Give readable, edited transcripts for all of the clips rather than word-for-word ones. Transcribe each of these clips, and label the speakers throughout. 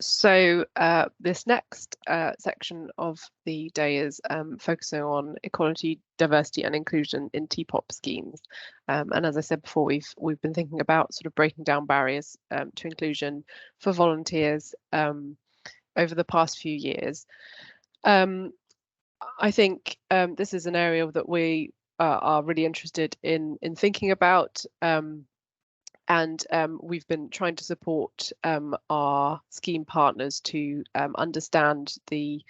Speaker 1: So this next section of the day is focusing on equality, diversity and inclusion in TEPoP schemes. And as I said before, we've been thinking about sort of breaking down barriers to inclusion for volunteers over the past few years. I think this is an area that we are really interested in thinking about. And we've been trying to support our scheme partners to understand the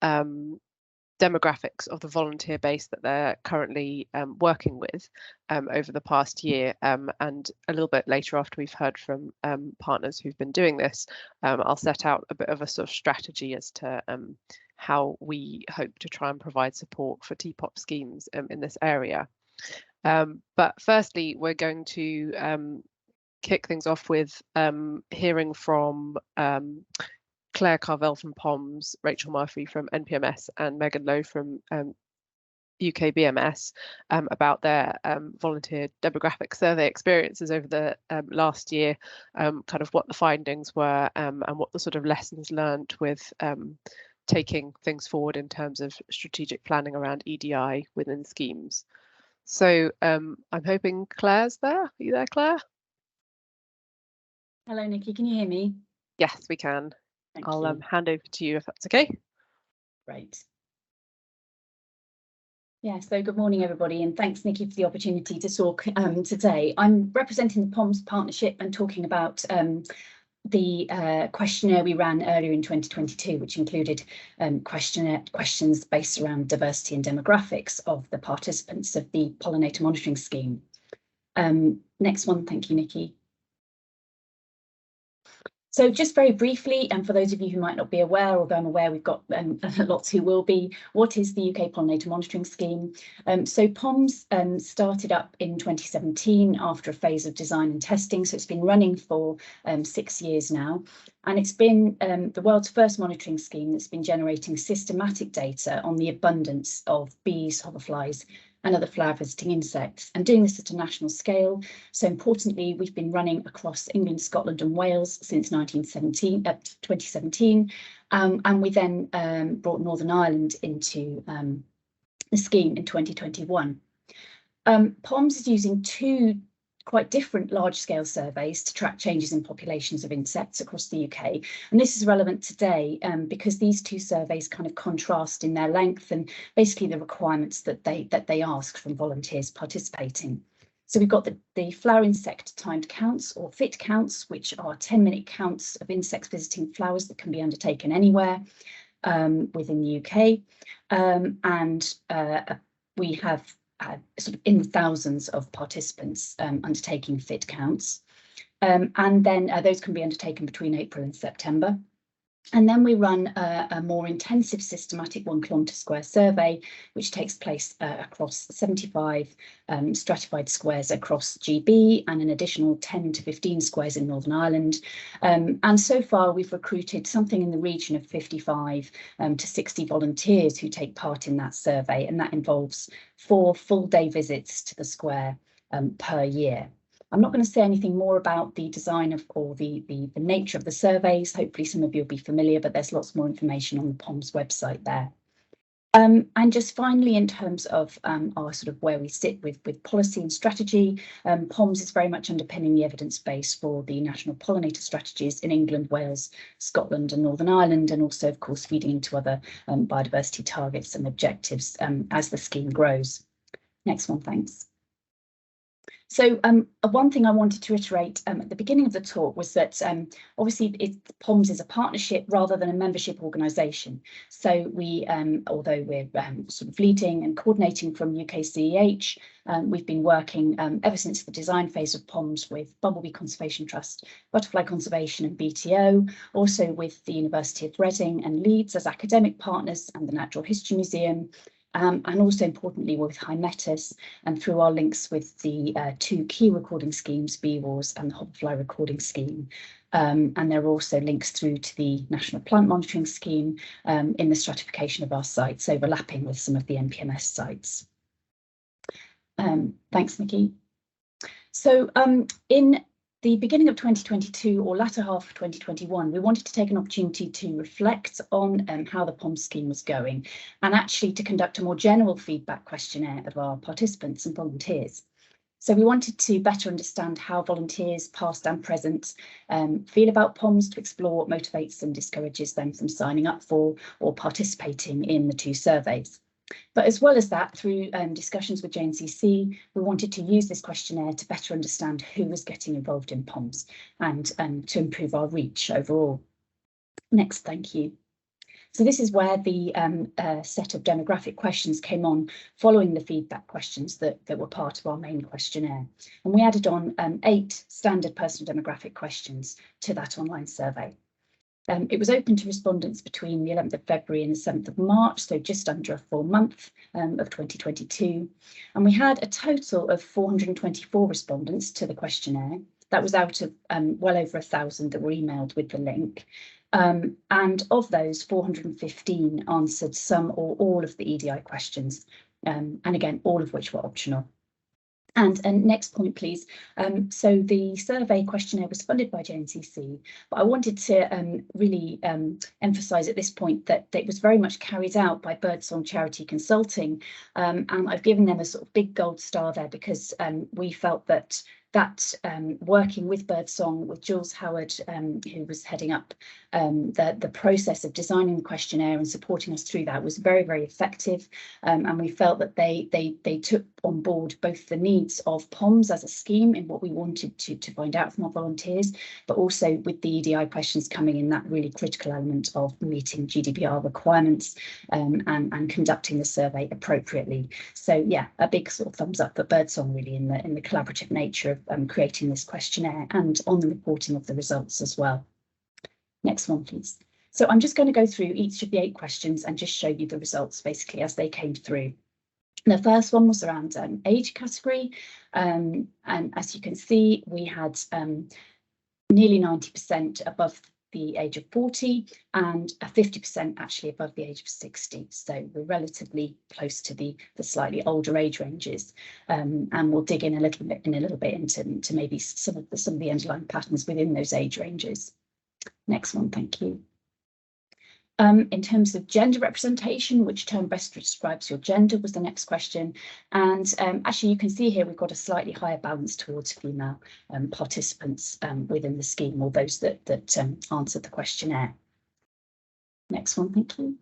Speaker 1: demographics of the volunteer base that they're currently working with over the past year. And a little bit later, after we've heard from partners who've been doing this, I'll set out a bit of a sort of strategy as to how we hope to try and provide support for TEPoP schemes in this area. But firstly, we're going to kick things off with hearing from Claire Carvell from POMS, Rachel Murphy from NPMS and Megan Lowe from UK BMS about their volunteer demographic survey experiences over the last year, kind of what the findings were and what the sort of lessons learned with taking things forward in terms of strategic planning around EDI within schemes. So I'm hoping Claire's there. Are you there, Claire?
Speaker 2: Hello, Nikki. Can you hear me?
Speaker 1: Yes, we can.
Speaker 2: Thank
Speaker 1: I'll
Speaker 2: you.
Speaker 1: hand over to you if that's okay.
Speaker 2: Great. Yeah, so good morning, everybody, and thanks, Nikki, for the opportunity to talk today. I'm representing the POMS partnership and talking about the questionnaire we ran earlier in 2022, which included questions based around diversity and demographics of the participants of the pollinator monitoring scheme. Next one, thank you, Nikki. So just very briefly, and for those of you who might not be aware, although I'm aware we've got lots who will be, what is the UK Pollinator Monitoring Scheme? So POMS started up in 2017 after a phase of design and testing. So it's been running for 6 years now. And it's been the world's first monitoring scheme that's been generating systematic data on the abundance of bees, hoverflies, and other flower visiting insects, and doing this at a national scale. So importantly, we've been running across England, Scotland and Wales since 2017, and we then brought Northern Ireland into the scheme in 2021. POMS is using 2 quite different large-scale surveys to track changes in populations of insects across the UK. And this is relevant today because these 2 surveys kind of contrast in their length and basically the requirements that they ask from volunteers participating. So we've got the flower insect timed counts or FIT counts, which are 10-minute counts of insects visiting flowers that can be undertaken anywhere within the UK. We have sort of in the thousands of participants undertaking FIT counts. And then those can be undertaken between April and September. And then we run a more intensive systematic 1 kilometre square survey, which takes place across 75 stratified squares across GB and an additional 10 to 15 squares in Northern Ireland. And so far we've recruited something in the region of 55 to 60 volunteers who take part in that survey, and that involves 4 full-day visits to the square per year. I'm not going to say anything more about the design of or the nature of the surveys. Hopefully some of you will be familiar, but there's lots more information on the POMS website there. And just finally, in terms of our sort of where we sit with policy and strategy, POMS is very much underpinning the evidence base for the national pollinator strategies in England, Wales, Scotland and Northern Ireland, and also, of course, feeding into other biodiversity targets and objectives as the scheme grows. Next one, thanks. So one thing I wanted to reiterate at the beginning of the talk was that obviously POMS is a partnership rather than a membership organisation. So we, although we're sort of leading and coordinating from UKCEH, we've been working ever since the design phase of POMS with Bumblebee Conservation Trust, Butterfly Conservation and BTO, also with the University of Reading and Leeds as academic partners and the Natural History Museum. And also importantly with Hymettus and through our links with the 2 key recording schemes, Bee Wars and the Hoverfly Recording Scheme. And there are also links through to the National Plant Monitoring Scheme in the stratification of our sites, overlapping with some of the NPMS sites. Thanks, Nikki. So in the beginning of 2022 or latter half of 2021, we wanted to take an opportunity to reflect on how the POMS scheme was going, and actually to conduct a more general feedback questionnaire of our participants and volunteers. So we wanted to better understand how volunteers, past and present, feel about POMS, to explore what motivates and discourages them from signing up for or participating in the 2 surveys. But as well as that, through discussions with JNCC, we wanted to use this questionnaire to better understand who was getting involved in POMS and to improve our reach overall. Next, thank you. So this is where the set of demographic questions came on following the feedback questions that were part of our main questionnaire. And we added on 8 standard personal demographic questions to that online survey. It was open to respondents between the 11th of February and the 7th of March, so just under a full month of 2022. And we had a total of 424 respondents to the questionnaire. That was out of well over 1,000 that were emailed with the link. And of those, 415 answered some or all of the EDI questions, and again, all of which were optional. And next point, please. So the survey questionnaire was funded by JNCC, but I wanted to really emphasise at this point that it was very much carried out by Birdsong Charity Consulting, and I've given them a sort of big gold star there because we felt that working with Birdsong, with Jules Howard, who was heading up the process of designing the questionnaire and supporting us through that, was very, very effective. And we felt that they took on board both the needs of POMS as a scheme in what we wanted to find out from our volunteers, but also with the EDI questions coming in, that really critical element of meeting GDPR requirements and conducting the survey appropriately. So yeah, a big sort of thumbs up for Birdsong really in the collaborative nature of creating this questionnaire and on the reporting of the results as well. Next one, please. So I'm just going to go through each of the 8 questions and just show you the results basically as they came through. The first one was around age category, and as you can see, we had nearly 90% above the age of 40 and 50% actually above the age of 60. So we're relatively close to the slightly older age ranges, and we'll dig in a little bit into maybe some of the underlying patterns within those age ranges. Next one, thank you. In terms of gender representation, which term best describes your gender was the next question. And actually, you can see here we've got a slightly higher balance towards female participants within the scheme, or those that answered the questionnaire. Next one, thank you.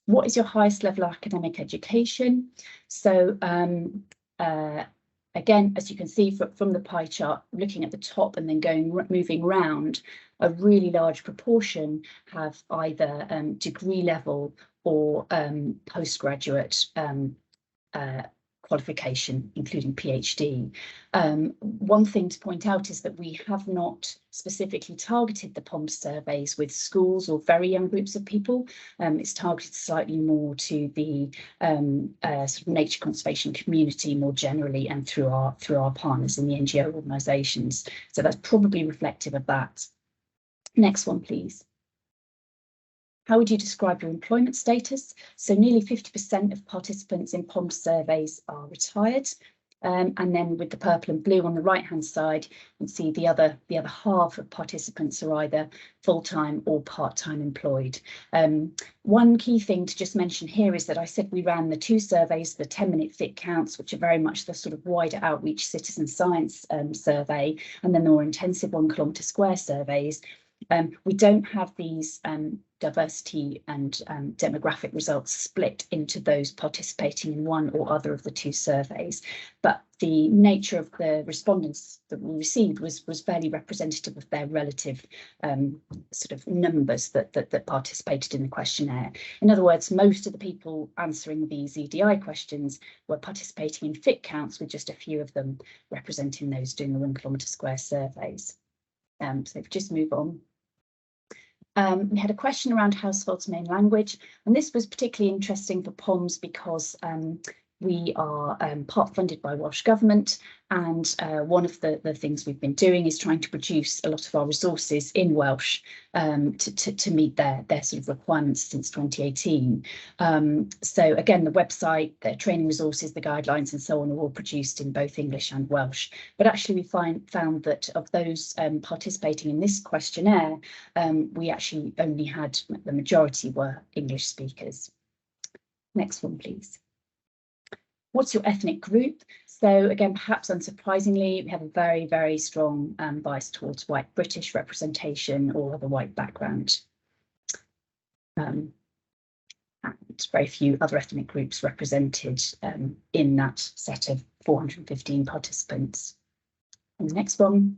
Speaker 2: What is your highest level of academic education? So again, as you can see from the pie chart, looking at the top and then moving round, a really large proportion have either degree level or postgraduate qualification, including PhD. One thing to point out is that we have not specifically targeted the POMS surveys with schools or very young groups of people. It's targeted slightly more to the sort of nature conservation community more generally, and through our partners in the NGO organisations. So that's probably reflective of that. Next one, please. How would you describe your employment status? So nearly 50% of participants in POMS surveys are retired. And then with the purple and blue on the right-hand side, you can see the other half of participants are either full-time or part-time employed. One key thing to just mention here is that I said we ran the 2 surveys, the 10-minute fit counts, which are very much the sort of wider outreach citizen science survey, and then the more intensive 1 kilometre square surveys. We don't have these diversity and demographic results split into those participating in one or other of the 2 surveys, but the nature of the respondents that we received was fairly representative of their relative sort of numbers that participated in the questionnaire. In other words, most of the people answering these EDI questions were participating in fit counts, with just a few of them representing those doing the 1 kilometre square surveys. So if we just move on. We had a question around household's main language, and this was particularly interesting for POMS because We are part funded by Welsh Government, and one of the things we've been doing is trying to produce a lot of our resources in Welsh to meet their sort of requirements since 2018. So again, the website, the training resources, the guidelines and so on are all produced in both English and Welsh. But actually we found that of those participating in this questionnaire, we actually only had, the majority were English speakers. Next one, please. What's your ethnic group? So again, perhaps unsurprisingly, we have a very, very strong bias towards white British representation or other white background. And very few other ethnic groups represented in that set of 415 participants. And the next one,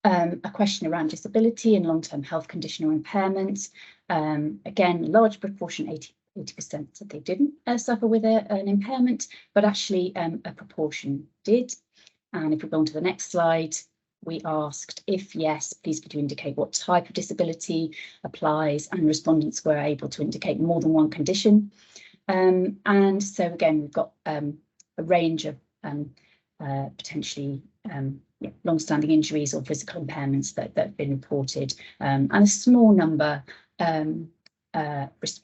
Speaker 2: a question around disability and long-term health condition or impairment. Again, a large proportion, 80% said they didn't suffer with an impairment, but actually a proportion did. And if we go on to the next slide, we asked if yes, please could you indicate what type of disability applies, and respondents were able to indicate more than one condition. And so again, we've got a range of potentially long-standing injuries or physical impairments that have been reported, and a small number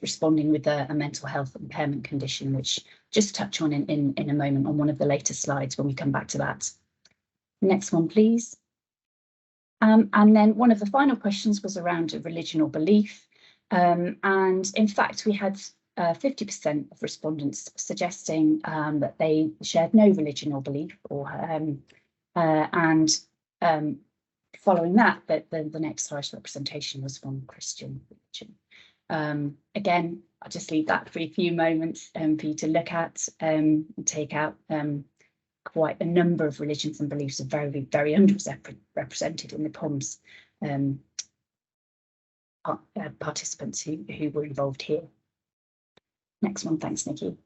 Speaker 2: responding with a mental health impairment condition, which just touch on in a moment on one of the later slides when we come back to that. Next one, please. And then one of the final questions was around a religion or belief. And in fact, we had 50% of respondents suggesting that they shared no religion or belief, or following that, the next highest representation was from Christian religion. Again, I'll just leave that for a few moments for you to look at and take out. Quite a number of religions and beliefs are very, very underrepresented in the POMS participants who were involved here. Next one, thanks, Nikki.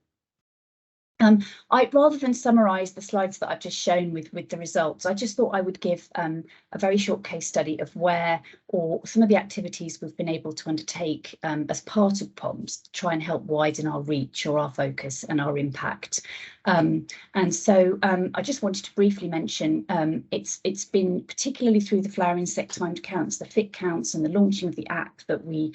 Speaker 2: Rather than summarise the slides that I've just shown with the results, I just thought I would give a very short case study of where or some of the activities we've been able to undertake as part of POMS to try and help widen our reach or our focus and our impact. And so I just wanted to briefly mention it's been particularly through the flower insect timed counts, the fit counts, and the launching of the app that we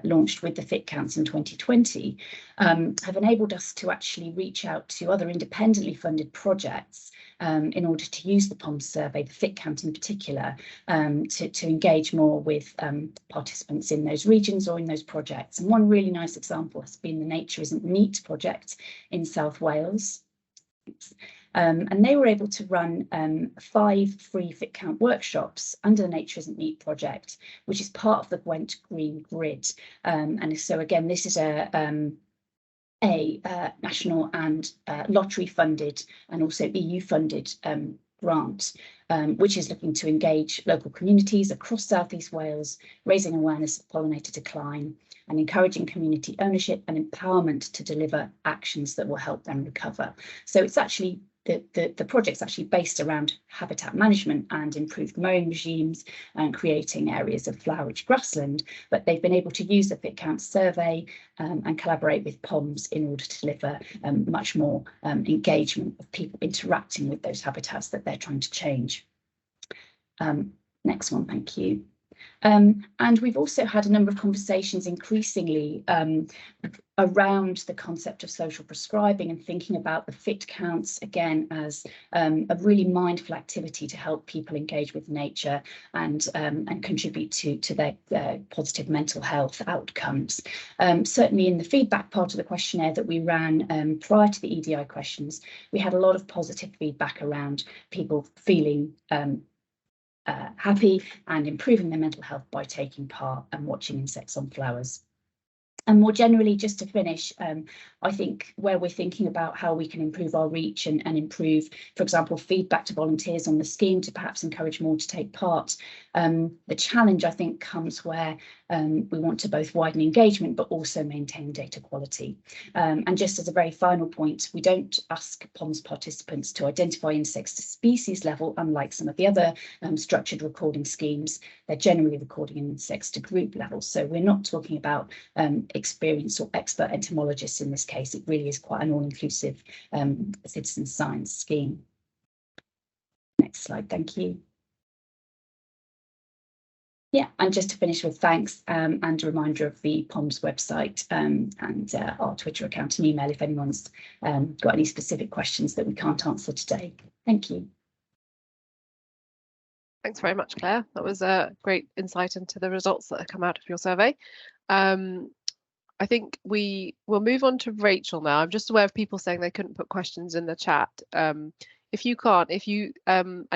Speaker 2: launched with the fit counts in 2020 have enabled us to actually reach out to other independently funded projects in order to use the POMS survey, the fit count in particular, to engage more with participants in those regions or in those projects. And one really nice example has been the Nature Isn't Neat project in South Wales. And they were able to run 5 free fit count workshops under the Nature Isn't Neat project, which is part of the Gwent Green Grid. And so again, this is a national and lottery funded and also EU funded grant, which is looking to engage local communities across South East Wales, raising awareness of pollinator decline and encouraging community ownership and empowerment to deliver actions that will help them recover. So it's actually the project's actually based around habitat management and improved mowing regimes and creating areas of flower-rich grassland, but they've been able to use the fit count survey and collaborate with POMS in order to deliver much more engagement of people interacting with those habitats that they're trying to change. Next one, thank you. And we've also had a number of conversations increasingly around the concept of social prescribing and thinking about the fit counts again as a really mindful activity to help people engage with nature and contribute to their positive mental health outcomes. Certainly in the feedback part of the questionnaire that we ran prior to the EDI questions, we had a lot of positive feedback around people feeling happy and improving their mental health by taking part and watching insects on flowers. And more generally, just to finish, I think where we're thinking about how we can improve our reach and improve, for example, feedback to volunteers on the scheme to perhaps encourage more to take part. The challenge, I think, comes where we want to both widen engagement but also maintain data quality. And just as a very final point, we don't ask POMS participants to identify insects to species level, unlike some of the other structured recording schemes. They're generally recording insects to group level. So we're not talking about experienced or expert entomologists in this case. It really is quite an all-inclusive citizen science scheme. Next slide, thank you. Yeah, and just to finish with thanks and a reminder of the POMS website and our Twitter account and email if anyone's got any specific questions that we can't answer today. Thank you.
Speaker 1: Thanks very much, Claire. That was a great insight into the results that have come out of your survey. I think we will move on to Rachel now. I'm just aware of people saying they couldn't put questions in the chat. If you can't, and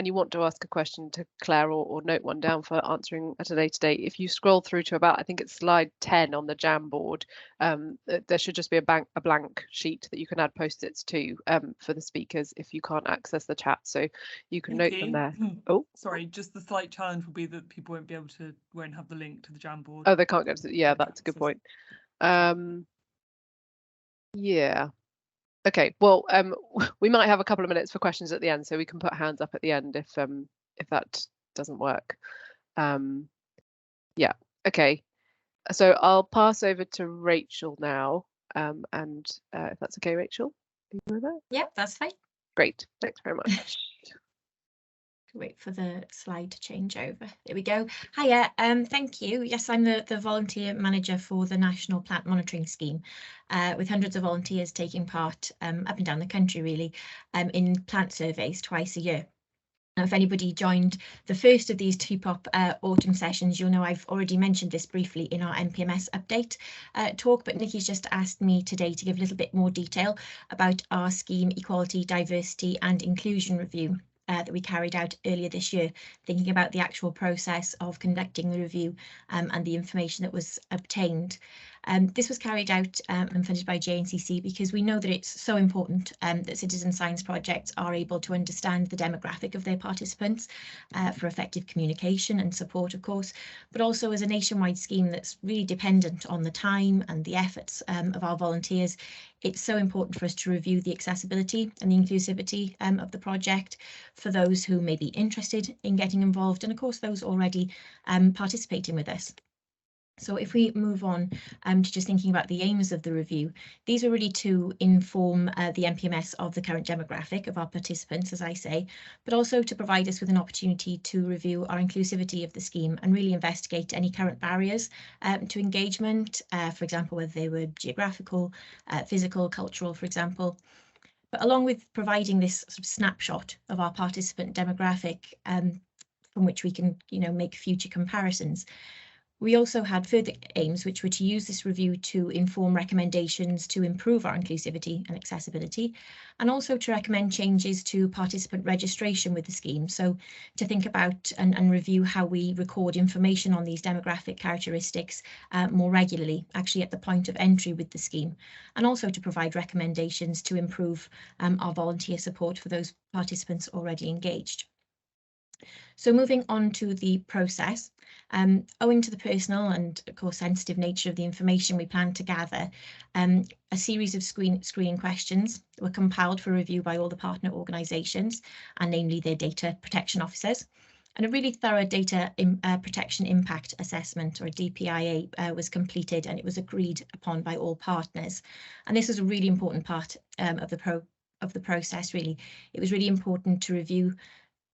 Speaker 1: you want to ask a question to Claire or note one down for answering at a later date, if you scroll through to about, I think it's slide 10 on the Jamboard, there should just be a blank sheet that you can add post-its to for the speakers if you can't access the chat. So you can note them there. Oh,
Speaker 3: sorry, just the slight challenge will be that people won't have the link to the Jamboard.
Speaker 1: Oh, they can't go to the, yeah, that's a good point. Yeah. Okay, well, we might have a couple of minutes for questions at the end, so we can put hands up at the end if that doesn't work. Yeah, okay. So I'll pass over to Rachel now, and if that's okay, Rachel, are you with that?
Speaker 4: Yep, that's fine.
Speaker 1: Great, thanks very much.
Speaker 4: Wait for the slide to change over. There we go. Hiya, thank you. Yes, I'm the volunteer manager for the National Plant Monitoring Scheme, with hundreds of volunteers taking part up and down the country, really, in plant surveys twice a year. Now, if anybody joined the first of these TEPoP autumn sessions, you'll know I've already mentioned this briefly in our NPMS update talk, but Nikki's just asked me today to give a little bit more detail about our scheme Equality, Diversity and Inclusion Review that we carried out earlier this year, thinking about the actual process of conducting the review and the information that was obtained. This was carried out and funded by JNCC because we know that it's so important that citizen science projects are able to understand the demographic of their participants for effective communication and support, of course, but also as a nationwide scheme that's really dependent on the time and the efforts of our volunteers. It's so important for us to review the accessibility and the inclusivity of the project for those who may be interested in getting involved and, of course, those already participating with us. So if we move on to just thinking about the aims of the review, these are really to inform the NPMS of the current demographic of our participants, as I say, but also to provide us with an opportunity to review our inclusivity of the scheme and really investigate any current barriers to engagement, for example, whether they were geographical, physical, cultural, for example. But along with providing this sort of snapshot of our participant demographic from which we can, make future comparisons, we also had further aims, which were to use this review to inform recommendations to improve our inclusivity and accessibility, and also to recommend changes to participant registration with the scheme. So to think about and review how we record information on these demographic characteristics more regularly, actually at the point of entry with the scheme, and also to provide recommendations to improve our volunteer support for those participants already engaged. So moving on to the process, owing to the personal and, of course, sensitive nature of the information we plan to gather, a series of screening questions were compiled for review by all the partner organisations, and namely their data protection officers. And a really thorough data protection impact assessment, or a DPIA, was completed, and it was agreed upon by all partners. And this is a really important part of the process, really. It was really important to review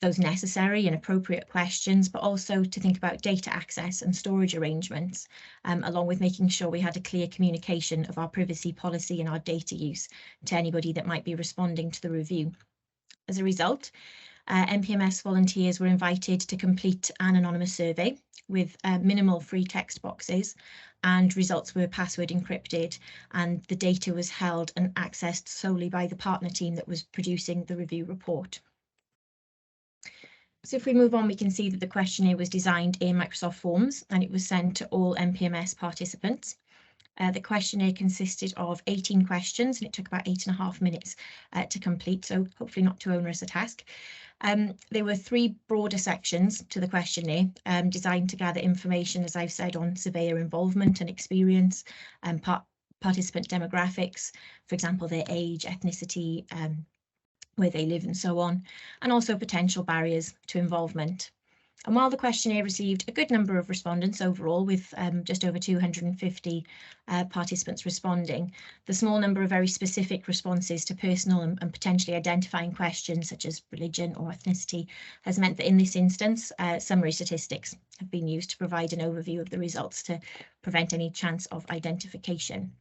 Speaker 4: those necessary and appropriate questions, but also to think about data access and storage arrangements, along with making sure we had a clear communication of our privacy policy and our data use to anybody that might be responding to the review. As a result, NPMS volunteers were invited to complete an anonymous survey with minimal free text boxes, and results were password encrypted, and the data was held and accessed solely by the partner team that was producing the review report. So if we move on, we can see that the questionnaire was designed in Microsoft Forms and it was sent to all NPMS participants. The questionnaire consisted of 18 questions and it took about 8.5 minutes to complete, so hopefully not too onerous a task. There were 3 broader sections to the questionnaire designed to gather information, as I've said, on surveyor involvement and experience, participant demographics, for example, their age, ethnicity, where they live and so on, and also potential barriers to involvement. And while the questionnaire received a good number of respondents overall, with just over 250 participants responding, the small number of very specific responses to personal and potentially identifying questions such as religion or ethnicity has meant that in this instance, summary statistics have been used to provide an overview of the results to prevent any chance of identification.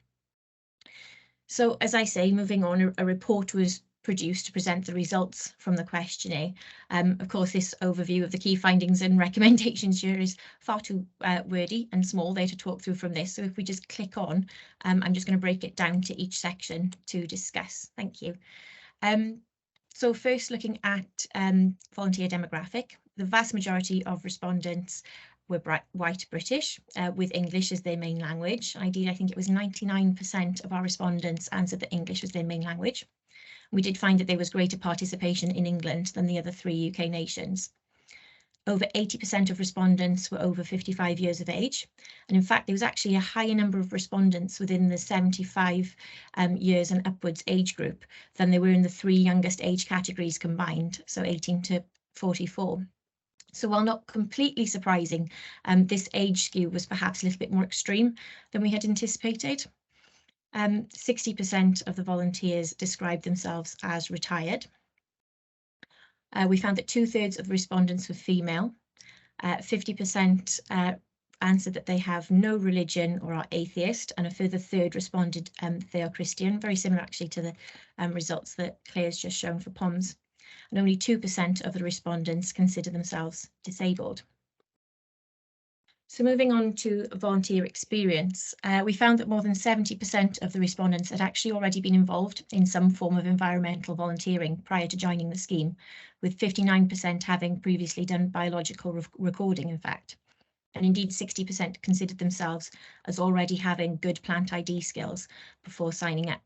Speaker 4: So, as I say, moving on, a report was produced to present the results from the questionnaire. Of course, this overview of the key findings and recommendations here is far too wordy and small there to talk through from this. So if we just click on, I'm just going to break it down to each section to discuss. Thank you. So first, looking at volunteer demographic, the vast majority of respondents were white British with English as their main language. Ideally, I think it was 99% of our respondents answered that English was their main language. We did find that there was greater participation in England than the other 3 UK nations. Over 80% of respondents were over 55 years of age. And in fact, there was actually a higher number of respondents within the 75 years and upwards age group than there were in the 3 youngest age categories combined, so 18 to 44. So while not completely surprising, this age skew was perhaps a little bit more extreme than we had anticipated. 60% of the volunteers described themselves as retired. We found that 2/3 of the respondents were female. 50% answered that they have no religion or are atheist, and a further third responded they are Christian, very similar actually to the results that Claire's just shown for POMS. And only 2% of the respondents consider themselves disabled. So moving on to volunteer experience, we found that more than 70% of the respondents had actually already been involved in some form of environmental volunteering prior to joining the scheme, with 59% having previously done biological recording, in fact. And indeed, 60% considered themselves as already having good plant ID skills before signing up.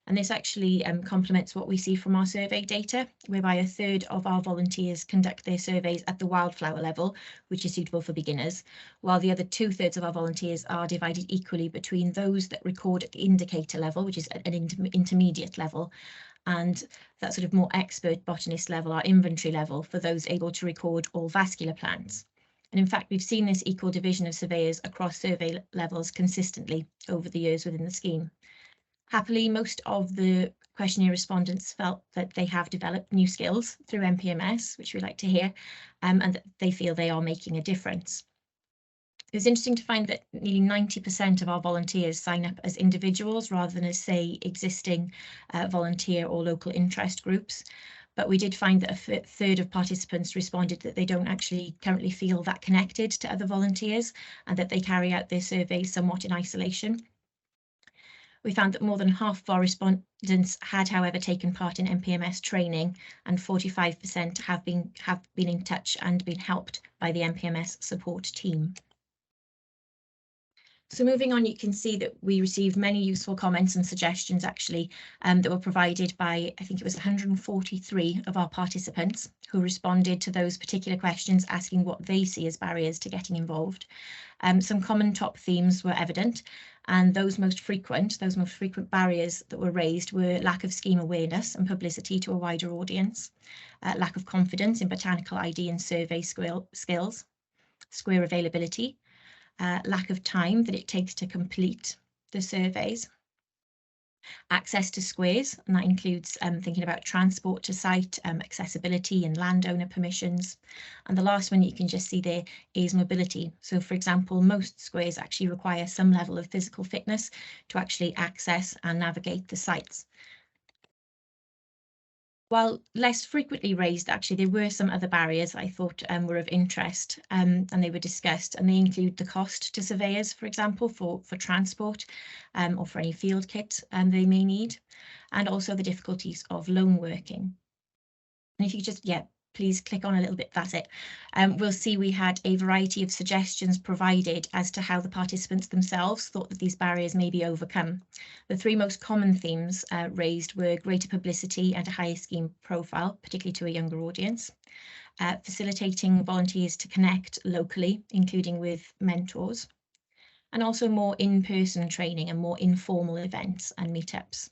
Speaker 4: And this actually complements what we see from our survey data, whereby 1/3 of our volunteers conduct their surveys at the wildflower level, which is suitable for beginners, while the other 2/3 of our volunteers are divided equally between those that record at the indicator level, which is at an intermediate level, and that sort of more expert botanist level, our inventory level, for those able to record all vascular plants. And in fact, we've seen this equal division of surveyors across survey levels consistently over the years within the scheme. Happily, most of the questionnaire respondents felt that they have developed new skills through MPMS, which we like to hear, and that they feel they are making a difference. It was interesting to find that nearly 90% of our volunteers sign up as individuals rather than as, say, existing volunteer or local interest groups. But we did find that 1/3 of participants responded that they don't actually currently feel that connected to other volunteers and that they carry out their surveys somewhat in isolation. We found that more than half of our respondents had, however, taken part in MPMS training, and 45% have been in touch and been helped by the MPMS support team. So moving on, you can see that we received many useful comments and suggestions actually that were provided by, I think it was 143 of our participants who responded to those particular questions, asking what they see as barriers to getting involved. Some common top themes were evident, and those most frequent barriers that were raised were lack of scheme awareness and publicity to a wider audience, lack of confidence in botanical ID and survey skills, square availability, lack of time that it takes to complete the surveys, access to squares, and that includes thinking about transport to site, accessibility and landowner permissions. And the last one you can just see there is mobility. So for example, most squares actually require some level of physical fitness to actually access and navigate the sites. While less frequently raised, actually, there were some other barriers I thought were of interest, and they were discussed, and they include the cost to surveyors, for example, for transport or for any field kit they may need, and also the difficulties of loan working. And if you just, please click on a little bit, that's it. We'll see we had a variety of suggestions provided as to how the participants themselves thought that these barriers may be overcome. The 3 most common themes raised were greater publicity and a higher scheme profile, particularly to a younger audience, facilitating volunteers to connect locally, including with mentors, and also more in-person training and more informal events and meetups.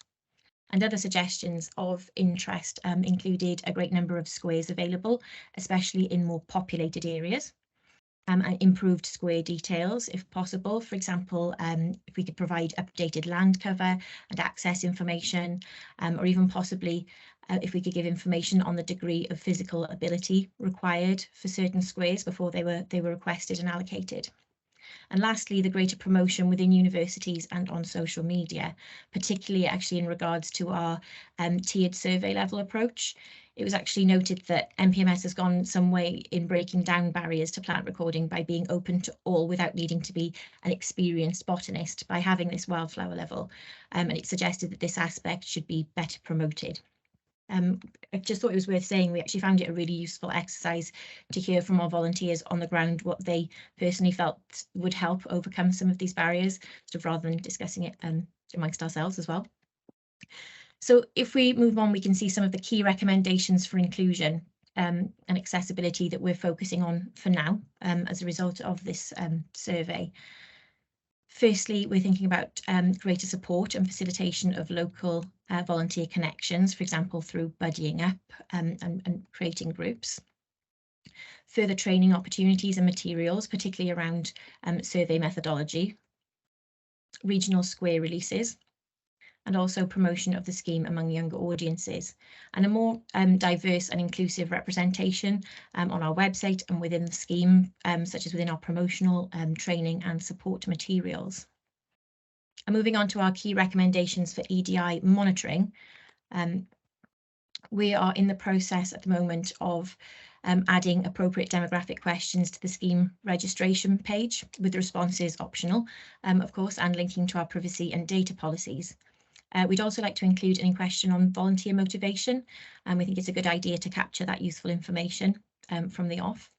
Speaker 4: And other suggestions of interest included a great number of squares available, especially in more populated areas. And improved square details if possible. For example, if we could provide updated land cover and access information, or even possibly if we could give information on the degree of physical ability required for certain squares before they were requested and allocated. And lastly, the greater promotion within universities and on social media, particularly actually in regards to our tiered survey level approach. It was actually noted that NPMS has gone some way in breaking down barriers to plant recording by being open to all without needing to be an experienced botanist by having this wildflower level. And it suggested that this aspect should be better promoted. I just thought it was worth saying we actually found it a really useful exercise to hear from our volunteers on the ground what they personally felt would help overcome some of these barriers, sort of rather than discussing it amongst ourselves as well. So if we move on, we can see some of the key recommendations for inclusion and accessibility that we're focusing on for now as a result of this survey. Firstly, we're thinking about greater support and facilitation of local volunteer connections, for example, through buddying up and creating groups. Further training opportunities and materials, particularly around survey methodology, regional square releases, and also promotion of the scheme among younger audiences, and a more diverse and inclusive representation on our website and within the scheme, such as within our promotional training and support materials. And moving on to our key recommendations for EDI monitoring, we are in the process at the moment of adding appropriate demographic questions to the scheme registration page, with the responses optional, of course, and linking to our privacy and data policies. We'd also like to include an question on volunteer motivation, and we think it's a good idea to capture that useful information from the off.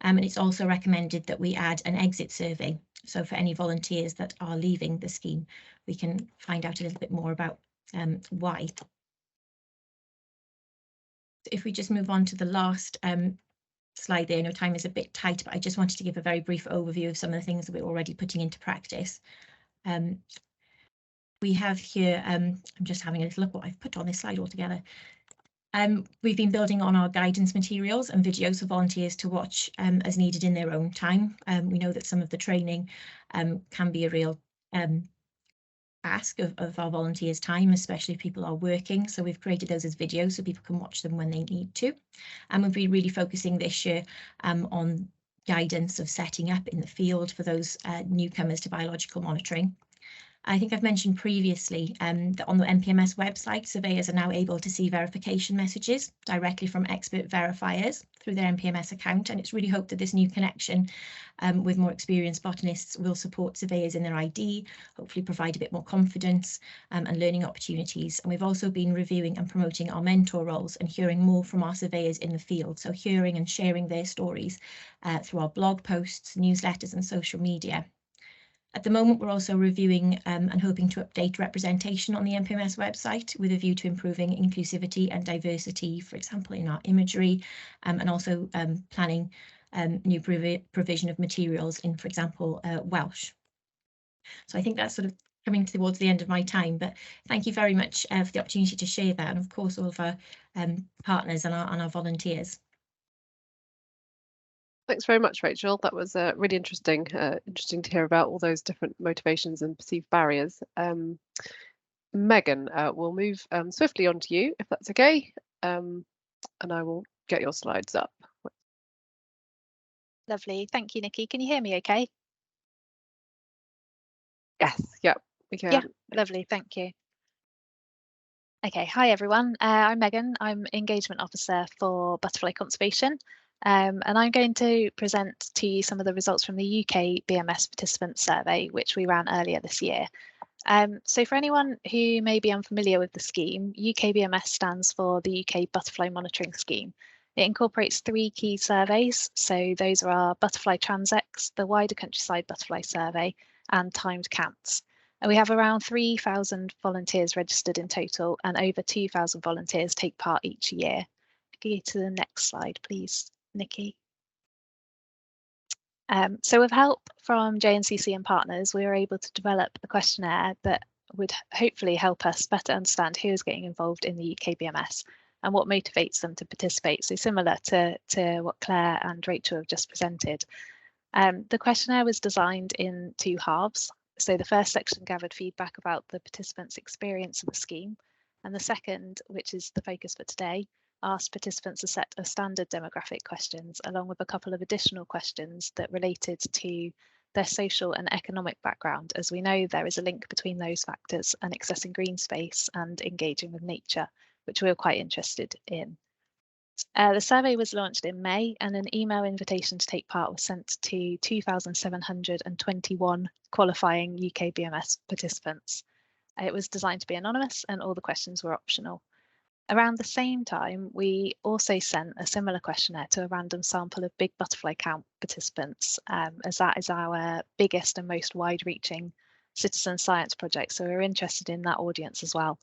Speaker 4: And it's also recommended that we add an exit survey. So for any volunteers that are leaving the scheme, we can find out a little bit more about why. If we just move on to the last slide there, I know time is a bit tight, but I just wanted to give a very brief overview of some of the things that we're already putting into practice. We have here, I'm just having a little look what I've put on this slide altogether. We've been building on our guidance materials and videos for volunteers to watch as needed in their own time. We know that some of the training can be a real ask of our volunteers' time, especially if people are working. So we've created those as videos so people can watch them when they need to. And we'll be really focusing this year on guidance of setting up in the field for those newcomers to biological monitoring. I think I've mentioned previously that on the NPMS website, surveyors are now able to see verification messages directly from expert verifiers through their NPMS account, and it's really hoped that this new connection with more experienced botanists will support surveyors in their ID, hopefully provide a bit more confidence and learning opportunities. And we've also been reviewing and promoting our mentor roles and hearing more from our surveyors in the field, so hearing and sharing their stories through our blog posts, newsletters and social media. At the moment, we're also reviewing and hoping to update representation on the NPMS website with a view to improving inclusivity and diversity, for example, in our imagery, and also planning new provision of materials in, for example, Welsh. So I think that's sort of coming towards the end of my time, but thank you very much for the opportunity to share that, and of course all of our partners and our volunteers.
Speaker 1: Thanks very much, Rachel. That was really interesting to hear about all those different motivations and perceived barriers. Megan, we'll move swiftly on to you, if that's okay, and I will get your slides up.
Speaker 5: Lovely. Thank you, Nikki. Can you hear me okay?
Speaker 1: Yes, yeah, we can.
Speaker 5: Yeah, lovely. Thank you. Okay, hi everyone. I'm Megan. I'm Engagement Officer for Butterfly Conservation. And I'm going to present to you some of the results from the UK BMS participant survey, which we ran earlier this year. So for anyone who may be unfamiliar with the scheme, UK BMS stands for the UK Butterfly Monitoring Scheme. It incorporates 3 key surveys. So those are our Butterfly Transects, the Wider Countryside Butterfly Survey, and Timed Counts. And we have around 3,000 volunteers registered in total, and over 2,000 volunteers take part each year. Go to the next slide, please, Nikki. So with help from JNCC and partners, we were able to develop a questionnaire that would hopefully help us better understand who is getting involved in the UK BMS and what motivates them to participate. So similar to what Claire and Rachel have just presented. The questionnaire was designed in 2 halves. So the first section gathered feedback about the participants' experience of the scheme, and the second, which is the focus for today, asked participants a set of standard demographic questions, along with a couple of additional questions that related to their social and economic background, as we know there is a link between those factors and accessing green space and engaging with nature, which we were quite interested in. The survey was launched in May, and an email invitation to take part was sent to 2,721 qualifying UK BMS participants. It was designed to be anonymous and all the questions were optional. Around the same time, we also sent a similar questionnaire to a random sample of Big Butterfly Count participants, as that is our biggest and most wide-reaching citizen science project, so we're interested in that audience as well.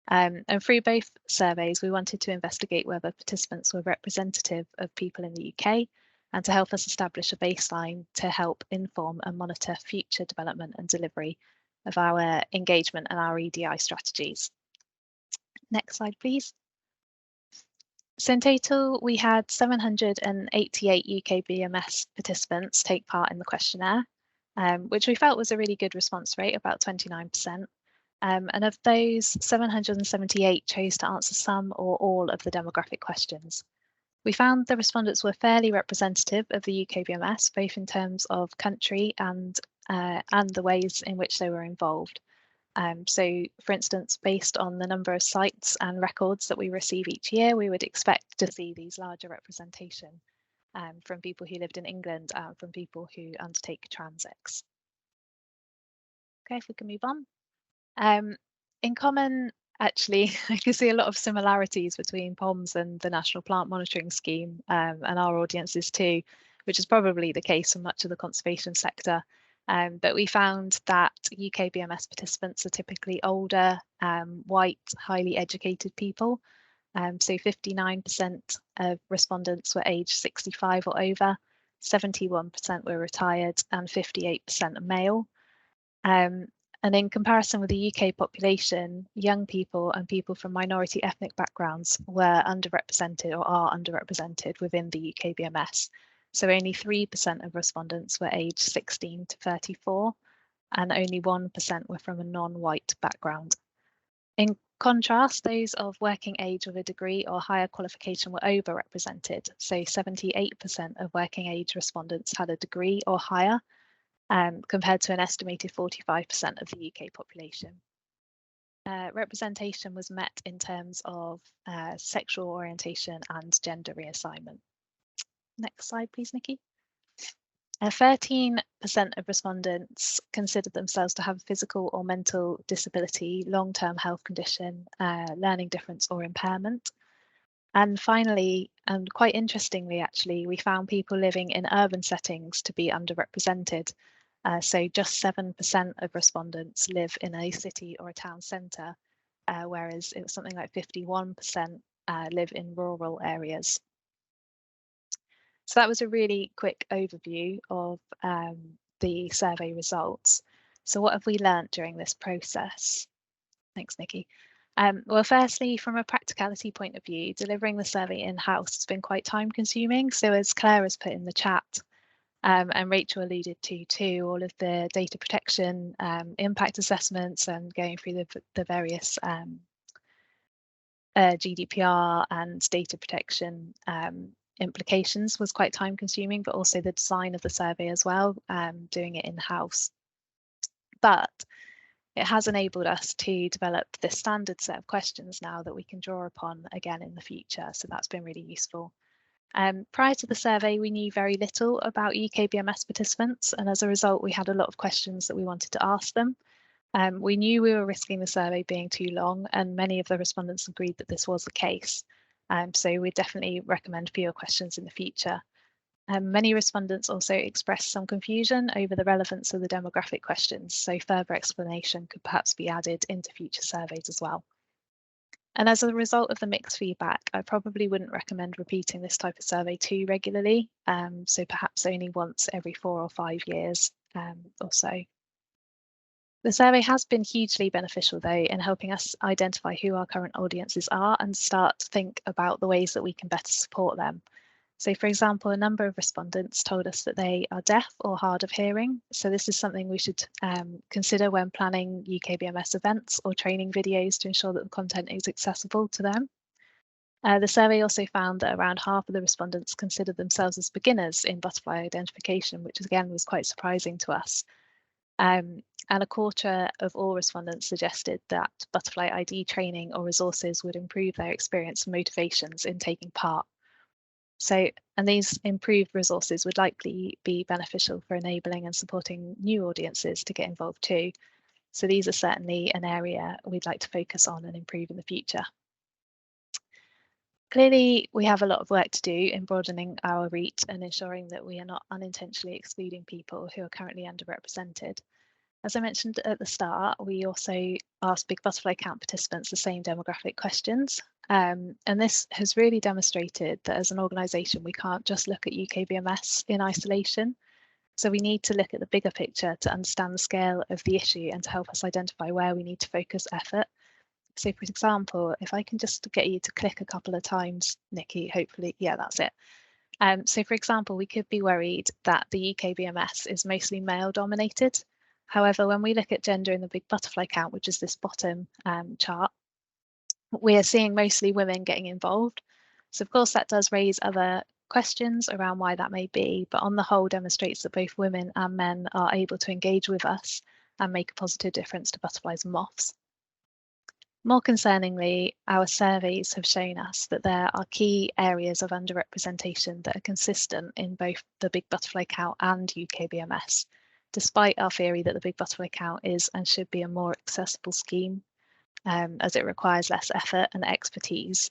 Speaker 5: And through both surveys, we wanted to investigate whether participants were representative of people in the UK and to help us establish a baseline to help inform and monitor future development and delivery of our engagement and our EDI strategies. Next slide, please. So in total, we had 788 UK BMS participants take part in the questionnaire, which we felt was a really good response rate, about 29%. And of those, 778 chose to answer some or all of the demographic questions. We found the respondents were fairly representative of the UK BMS, both in terms of country and the ways in which they were involved. So, for instance, based on the number of sites and records that we receive each year, we would expect to see these larger representation from people who lived in England and from people who undertake transits. Okay, if we can move on. In common, actually, I can see a lot of similarities between POMS and the National Plant Monitoring Scheme and our audiences too, which is probably the case for much of the conservation sector. But we found that UK BMS participants are typically older, white, highly educated people. So 59% of respondents were aged 65 or over, 71% were retired, and 58% are male. And in comparison with the UK population, young people and people from minority ethnic backgrounds were underrepresented or are underrepresented within the UK BMS. So only 3% of respondents were aged 16 to 34, and only 1% were from a non-white background. In contrast, those of working age with a degree or higher qualification were overrepresented. So 78% of working age respondents had a degree or higher, compared to an estimated 45% of the UK population. Representation was met in terms of sexual orientation and gender reassignment. Next slide, please, Nikki. 13% of respondents considered themselves to have a physical or mental disability, long-term health condition, learning difference or impairment. And finally, and quite interestingly, actually, we found people living in urban settings to be underrepresented. So just 7% of respondents live in a city or a town centre, whereas it was something like 51% live in rural areas. So that was a really quick overview of the survey results. So what have we learnt during this process? Thanks, Nikki. Well, firstly, from a practicality point of view, delivering the survey in-house has been quite time consuming. So as Claire has put in the chat, and Rachel alluded to too, all of the data protection, impact assessments and going through the various GDPR and data protection implications was quite time consuming, but also the design of the survey as well, doing it in-house. But it has enabled us to develop this standard set of questions now that we can draw upon again in the future. So that's been really useful. Prior to the survey, we knew very little about UK BMS participants, and as a result, we had a lot of questions that we wanted to ask them. We knew we were risking the survey being too long, and many of the respondents agreed that this was the case. So we definitely recommend fewer questions in the future. Many respondents also expressed some confusion over the relevance of the demographic questions, so further explanation could perhaps be added into future surveys as well. And as a result of the mixed feedback, I probably wouldn't recommend repeating this type of survey too regularly, so perhaps only once every 4 or 5 years or so. The survey has been hugely beneficial, though, in helping us identify who our current audiences are and start to think about the ways that we can better support them. So, for example, a number of respondents told us that they are deaf or hard of hearing. So this is something we should consider when planning UKBMS events or training videos to ensure that the content is accessible to them. The survey also found that around half of the respondents considered themselves as beginners in butterfly identification, which again was quite surprising to us. And a quarter of all respondents suggested that butterfly ID training or resources would improve their experience and motivations in taking part. So, and these improved resources would likely be beneficial for enabling and supporting new audiences to get involved too. So these are certainly an area we'd like to focus on and improve in the future. Clearly, we have a lot of work to do in broadening our reach and ensuring that we are not unintentionally excluding people who are currently underrepresented. As I mentioned at the start, we also asked Big Butterfly Count participants the same demographic questions. And this has really demonstrated that as an organisation, we can't just look at UKBMS in isolation. So we need to look at the bigger picture to understand the scale of the issue and to help us identify where we need to focus effort. So for example, if I can just get you to click a couple of times, Nikki, hopefully, yeah, that's it. So for example, we could be worried that the UKBMS is mostly male dominated. However, when we look at gender in the Big Butterfly Count, which is this bottom chart, we are seeing mostly women getting involved. So of course that does raise other questions around why that may be, but on the whole demonstrates that both women and men are able to engage with us and make a positive difference to butterflies and moths. More concerningly, our surveys have shown us that there are key areas of underrepresentation that are consistent in both the Big Butterfly Count and UKBMS, despite our theory that the Big Butterfly Count is and should be a more accessible scheme, as it requires less effort and expertise.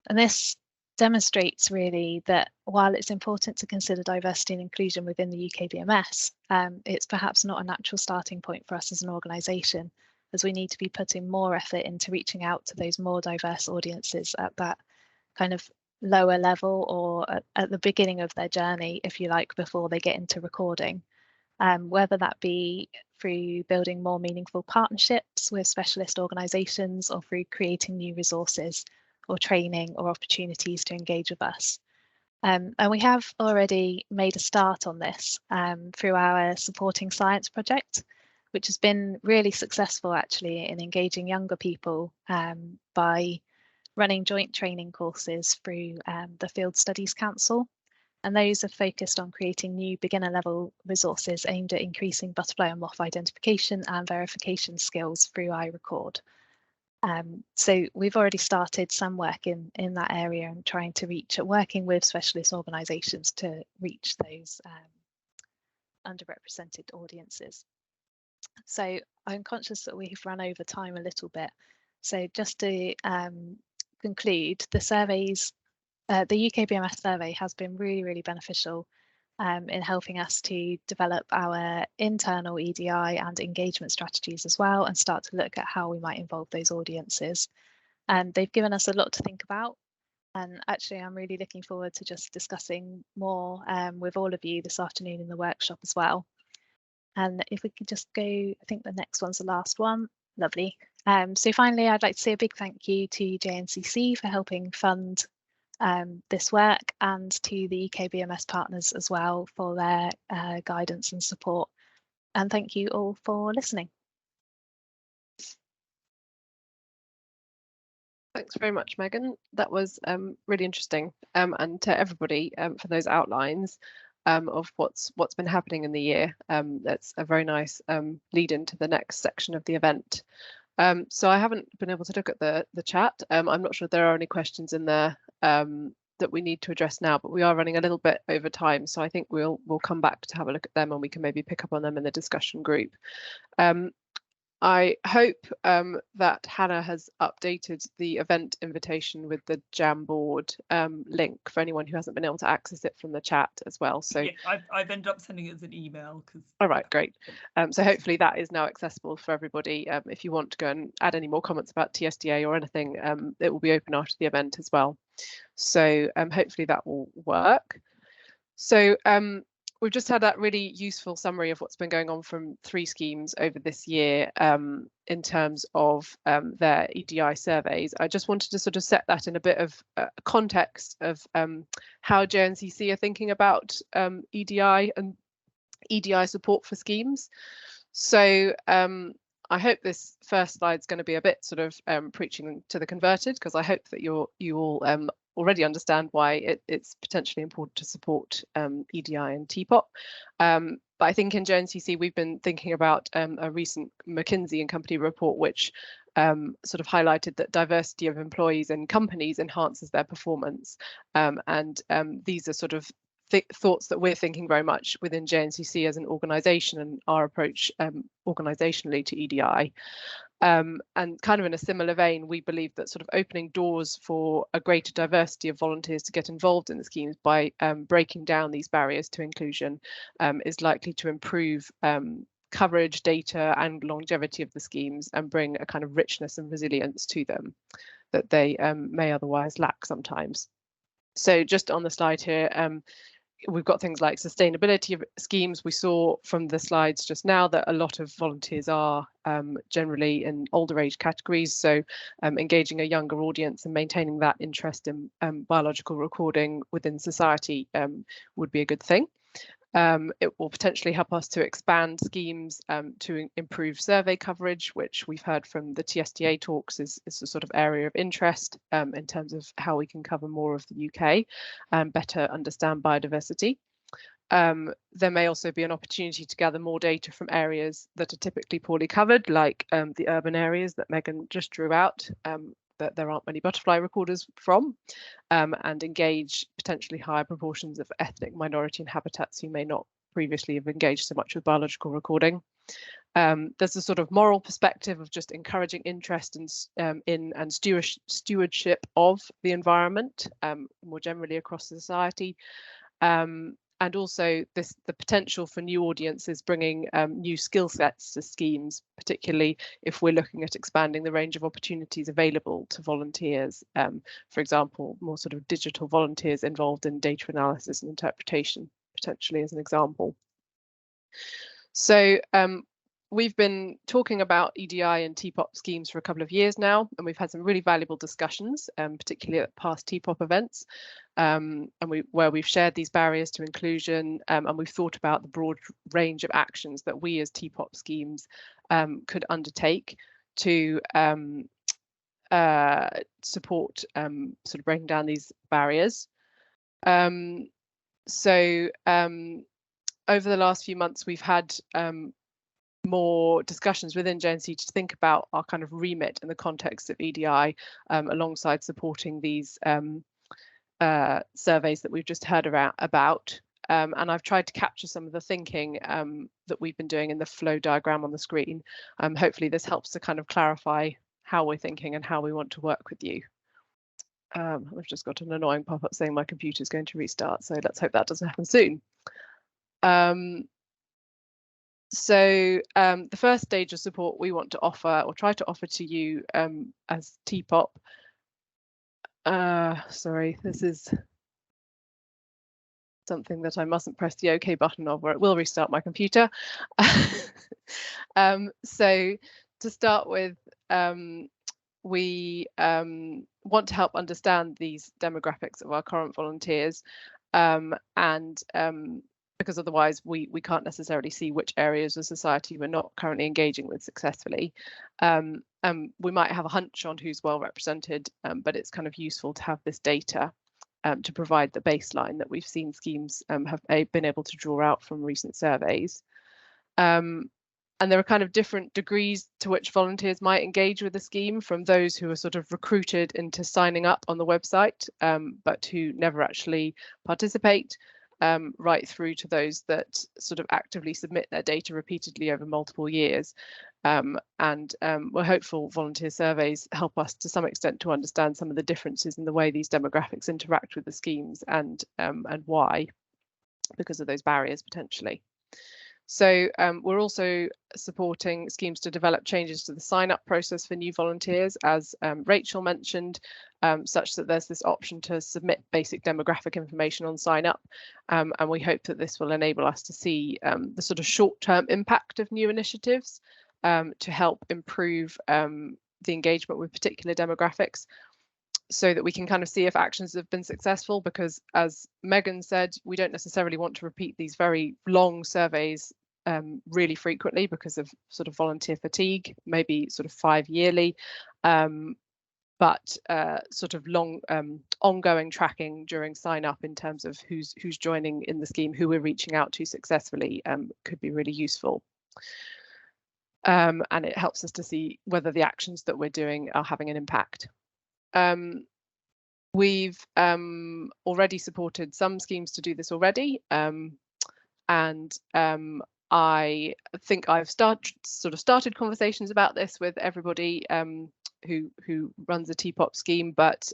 Speaker 5: And this demonstrates really that while it's important to consider diversity and inclusion within the UKBMS, it's perhaps not a natural starting point for us as an organisation, as we need to be putting more effort into reaching out to those more diverse audiences at that kind of lower level or at the beginning of their journey, if you like, before they get into recording. Whether that be through building more meaningful partnerships with specialist organisations or through creating new resources or training or opportunities to engage with us. And we have already made a start on this through our Supporting Science project, which has been really successful actually in engaging younger people by running joint training courses through the Field Studies Council. And those are focused on creating new beginner level resources aimed at increasing butterfly and moth identification and verification skills through iRecord. So we've already started some work in that area and trying to working with specialist organisations to reach those underrepresented audiences. So I'm conscious that we've run over time a little bit. So just to conclude, the surveys, the UKBMS survey has been really, really beneficial in helping us to develop our internal EDI and engagement strategies as well and start to look at how we might involve those audiences. And they've given us a lot to think about. And actually, I'm really looking forward to just discussing more with all of you this afternoon in the workshop as well. And if we could just go, I think the next one's the last one. Lovely. So finally, I'd like to say a big thank you to JNCC for helping fund this work, and to the UKBMS partners as well for their guidance and support. And thank you all for listening.
Speaker 1: Thanks very much, Megan. That was really interesting, and to everybody for those outlines of what's been happening in the year. That's a very nice lead into the next section of the event. So I haven't been able to look at the chat. I'm not sure if there are any questions in there that we need to address now, but we are running a little bit over time, so I think we'll come back to have a look at them and we can maybe pick up on them in the discussion group. I hope that Hannah has updated the event invitation with the Jamboard link for anyone who hasn't been able to access it from the chat as well. So
Speaker 3: yeah, I've ended up sending it as an email.
Speaker 1: All right, great. So hopefully that is now accessible for everybody. If you want to go and add any more comments about TSDA or anything, it will be open after the event as well. So hopefully that will work. So we've just had that really useful summary of what's been going on from 3 schemes over this year in terms of their EDI surveys. I just wanted to sort of set that in a bit of context of how JNCC are thinking about EDI and EDI support for schemes. So I hope this first slide is going to be a bit sort of preaching to the converted, because I hope that you all already understand why it's potentially important to support EDI and TEPoP. But I think in JNCC we've been thinking about a recent McKinsey and Company report which sort of highlighted that diversity of employees in companies enhances their performance. And these are sort of thoughts that we're thinking very much within JNCC as an organisation and our approach organisationally to EDI. And kind of in a similar vein, we believe that sort of opening doors for a greater diversity of volunteers to get involved in the schemes by breaking down these barriers to inclusion is likely to improve coverage, data and longevity of the schemes and bring a kind of richness and resilience to them that they may otherwise lack sometimes. So just on the slide here, we've got things like sustainability of schemes. We saw from the slides just now that a lot of volunteers are generally in older age categories, so engaging a younger audience and maintaining that interest in biological recording within society would be a good thing. It will potentially help us to expand schemes to improve survey coverage, which we've heard from the TSDA talks is a sort of area of interest in terms of how we can cover more of the UK and better understand biodiversity. There may also be an opportunity to gather more data from areas that are typically poorly covered, like the urban areas that Megan just drew out, that there aren't many butterfly recorders from, and engage potentially higher proportions of ethnic minority and habitats who may not previously have engaged so much with biological recording. There's a sort of moral perspective of just encouraging interest in and stewardship of the environment more generally across society. And also the potential for new audiences bringing new skill sets to schemes, particularly if we're looking at expanding the range of opportunities available to volunteers. For example, more sort of digital volunteers involved in data analysis and interpretation, potentially as an example. So we've been talking about EDI and TEPoP schemes for a couple of years now, and we've had some really valuable discussions, particularly at past TEPoP events, where we've shared these barriers to inclusion, and we've thought about the broad range of actions that we as TEPoP schemes could undertake to support sort of breaking down these barriers. So over the last few months, we've had more discussions within JNCC to think about our kind of remit in the context of EDI, alongside supporting these surveys that we've just heard about. And I've tried to capture some of the thinking that we've been doing in the flow diagram on the screen. Hopefully this helps to kind of clarify how we're thinking and how we want to work with you. I've just got an annoying pop-up saying my computer is going to restart, so let's hope that doesn't happen soon. So the first stage of support we want to offer or try to offer to you as TEPoP. Sorry, this is something that I mustn't press the OK button of, or it will restart my computer. So to start with, we want to help understand these demographics of our current volunteers, and because otherwise we can't necessarily see which areas of society we're not currently engaging with successfully. We might have a hunch on who's well represented, but it's kind of useful to have this data to provide the baseline that we've seen schemes have been able to draw out from recent surveys. And there are kind of different degrees to which volunteers might engage with the scheme, from those who are sort of recruited into signing up on the website, but who never actually participate, right through to those that sort of actively submit their data repeatedly over multiple years. We're hopeful volunteer surveys help us to some extent to understand some of the differences in the way these demographics interact with the schemes and why, because of those barriers potentially. So we're also supporting schemes to develop changes to the sign-up process for new volunteers, as Rachel mentioned, such that there's this option to submit basic demographic information on sign-up. And we hope that this will enable us to see the sort of short-term impact of new initiatives to help improve the engagement with particular demographics, so that we can kind of see if actions have been successful, because as Megan said, we don't necessarily want to repeat these very long surveys really frequently because of sort of volunteer fatigue, maybe sort of 5 yearly, but sort of long ongoing tracking during sign up in terms of who's joining in the scheme, who we're reaching out to successfully, could be really useful. And it helps us to see whether the actions that we're doing are having an impact. We've already supported some schemes to do this already, and I think I've started conversations about this with everybody who runs a TEPoP scheme, but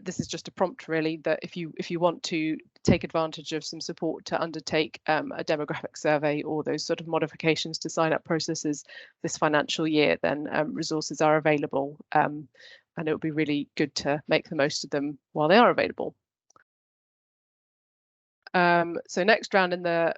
Speaker 1: this is just a prompt really, that if you want to take advantage of some support to undertake a demographic survey or those sort of modifications to sign up processes this financial year, then resources are available, and it would be really good to make the most of them while they are available. So next round in the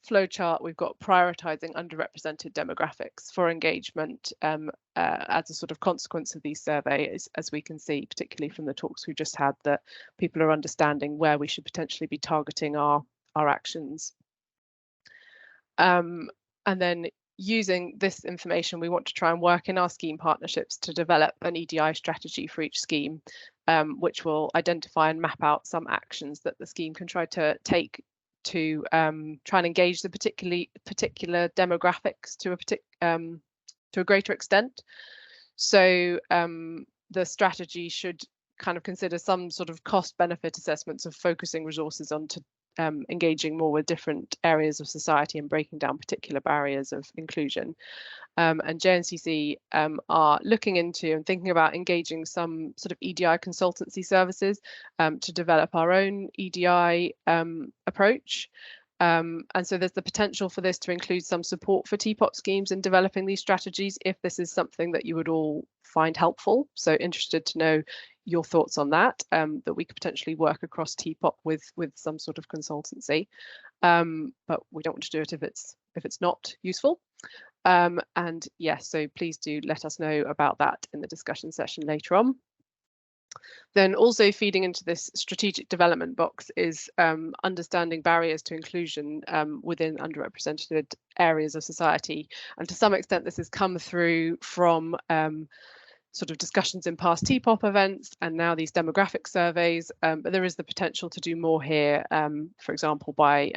Speaker 1: flow chart, we've got prioritising underrepresented demographics for engagement as a sort of consequence of these surveys, as we can see, particularly from the talks we just had, that people are understanding where we should potentially be targeting our actions. And then using this information, we want to try and work in our scheme partnerships to develop an EDI strategy for each scheme, which will identify and map out some actions that the scheme can try to take to try and engage the particular demographics to a greater extent. So the strategy should kind of consider some sort of cost-benefit assessments of focusing resources onto engaging more with different areas of society and breaking down particular barriers of inclusion. And JNCC are looking into and thinking about engaging some sort of EDI consultancy services to develop our own EDI approach. And so there's the potential for this to include some support for TEPoP schemes in developing these strategies, if this is something that you would all find helpful. So interested to know your thoughts on that, that we could potentially work across TEPoP with some sort of consultancy. But we don't want to do it if it's not useful. And yes, so please do let us know about that in the discussion session later on. Then also feeding into this strategic development box is understanding barriers to inclusion within underrepresented areas of society. And to some extent, this has come through from sort of discussions in past TEPoP events and now these demographic surveys, but there is the potential to do more here, for example, by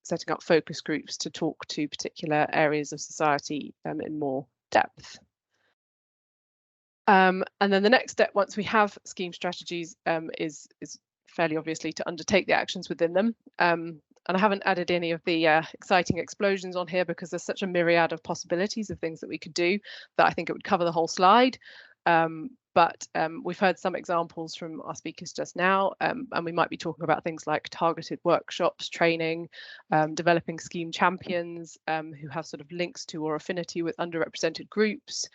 Speaker 1: setting up focus groups to talk to particular areas of society in more depth. And then the next step, once we have scheme strategies, is fairly obviously to undertake the actions within them. And I haven't added any of the exciting explosions on here because there's such a myriad of possibilities of things that we could do that I think it would cover the whole slide. But we've heard some examples from our speakers just now, and we might be talking about things like targeted workshops, training, developing scheme champions who have sort of links to or affinity with underrepresented groups,